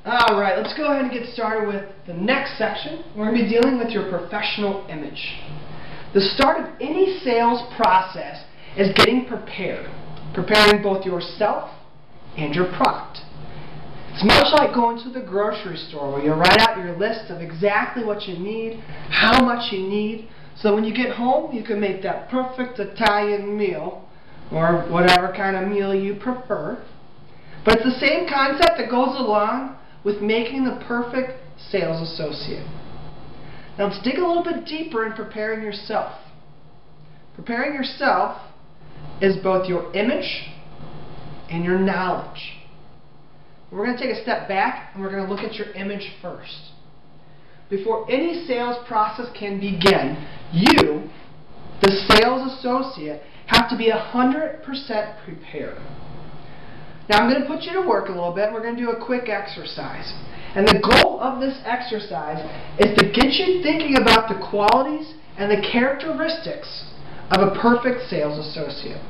Alright, let's go ahead and get started with the next section. We're going to be dealing with your professional image. The start of any sales process is getting prepared. Preparing both yourself and your product. It's much like going to the grocery store where you write out your list of exactly what you need, how much you need, so when you get home you can make that perfect Italian meal or whatever kind of meal you prefer. But it's the same concept that goes along with making the perfect sales associate. Now let's dig a little bit deeper in preparing yourself. Preparing yourself is both your image and your knowledge. We're going to take a step back and we're going to look at your image first. Before any sales process can begin, you, the sales associate, have to be 100% prepared. Now I'm going to put you to work a little bit. We're going to do a quick exercise. And the goal of this exercise is to get you thinking about the qualities and the characteristics of a perfect sales associate.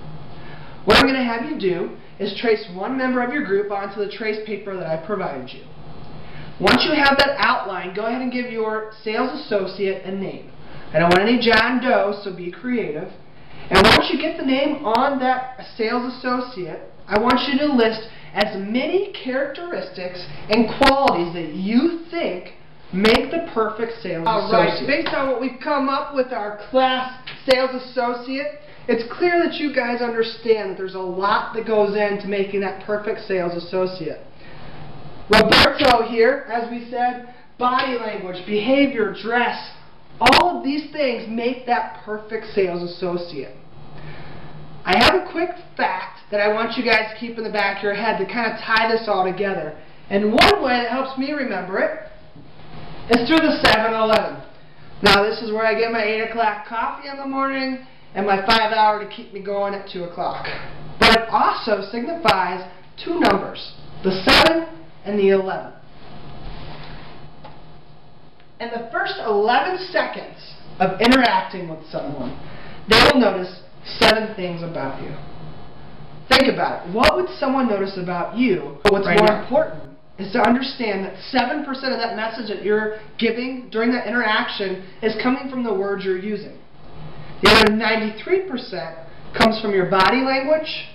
What I'm going to have you do is trace one member of your group onto the trace paper that I provided you. Once you have that outline, go ahead and give your sales associate a name. I don't want any John Doe, so be creative. And once you get the name on that sales associate, I want you to list as many characteristics and qualities that you think make the perfect sales associate. Based on what we've come up with our class sales associate, it's clear that you guys understand that there's a lot that goes into making that perfect sales associate. Roberto here, as we said, body language, behavior, dress, all of these things make that perfect sales associate. I have a quick fact that I want you guys to keep in the back of your head to kind of tie this all together. And one way that helps me remember it is through the 7-Eleven. Now this is where I get my 8 o'clock coffee in the morning and my 5-hour to keep me going at 2 o'clock. But it also signifies two numbers, the 7 and the 11. In the first 11 seconds of interacting with someone, they will notice 7 things about you. Think about it. What would someone notice about you? But what's more important is to understand that 7% of that message that you're giving during that interaction is coming from the words you're using. The other 93% comes from your body language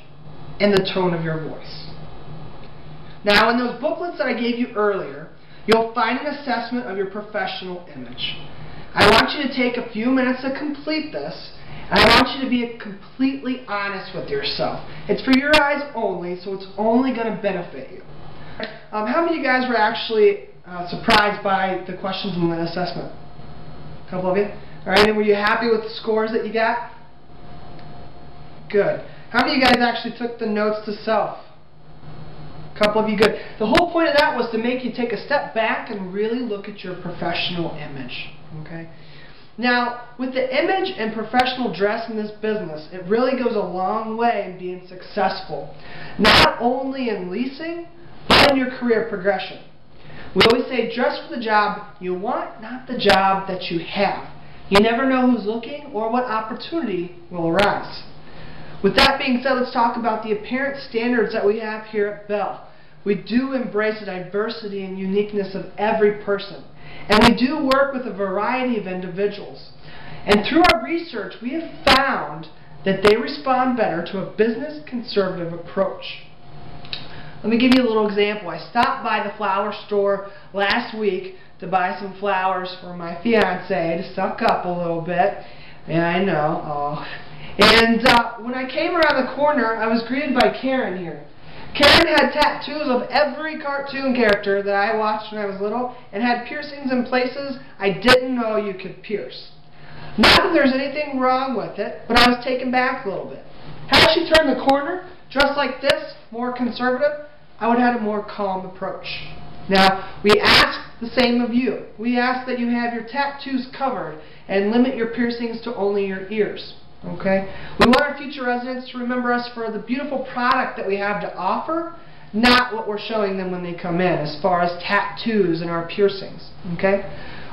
and the tone of your voice. Now, in those booklets that I gave you earlier, you'll find an assessment of your professional image. I want you to take a few minutes to complete this. And I want you to be completely honest with yourself. It's for your eyes only, so it's only going to benefit you. How many of you guys were actually surprised by the questions in the assessment? A couple of you? Alright, and were you happy with the scores that you got? Good. How many of you guys actually took the notes to self? A couple of you, good. The whole point of that was to make you take a step back and really look at your professional image. Okay? Now, with the image and professional dress in this business, it really goes a long way in being successful. Not only in leasing, but in your career progression. We always say, dress for the job you want, not the job that you have. You never know who's looking or what opportunity will arise. With that being said, let's talk about the apparent standards that we have here at Bell. We do embrace the diversity and uniqueness of every person. And we do work with a variety of individuals. And through our research, we have found that they respond better to a business conservative approach. Let me give you a little example. I stopped by the flower store last week to buy some flowers for my fiancé to suck up a little bit. Yeah, I know. Oh. And when I came around the corner, I was greeted by Karen here. Karen had tattoos of every cartoon character that I watched when I was little and had piercings in places I didn't know you could pierce. Not that there's anything wrong with it, but I was taken back a little bit. Had she turned the corner, dressed like this, more conservative, I would have had a more calm approach. Now, we ask the same of you. We ask that you have your tattoos covered and limit your piercings to only your ears. Okay? We want our future residents to remember us for the beautiful product that we have to offer, not what we're showing them when they come in as far as tattoos and our piercings. Okay?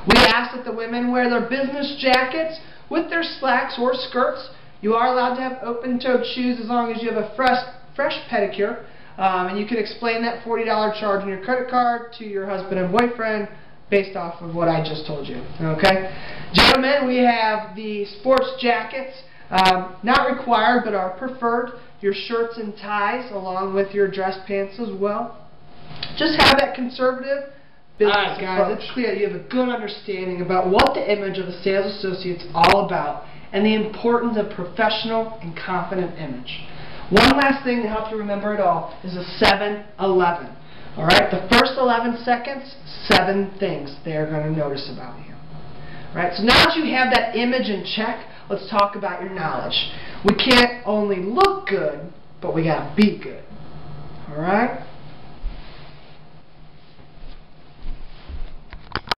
We ask that the women wear their business jackets with their slacks or skirts. You are allowed to have open-toed shoes as long as you have a fresh pedicure. and you can explain that $40 charge on your credit card to your husband and boyfriend based off of what I just told you. Okay, gentlemen, we have the sports jackets, not required but are preferred. Your shirts and ties along with your dress pants as well. Just have that conservative business approach. Guys, it's clear that you have a good understanding about what the image of a sales associate is all about and the importance of professional and confident image. One last thing to help you remember it all is a 7-11. Alright, the first 11 seconds, 7 things they're going to notice about you. Alright, so now that you have that image in check, let's talk about your knowledge. We can't only look good, but we got to be good. Alright?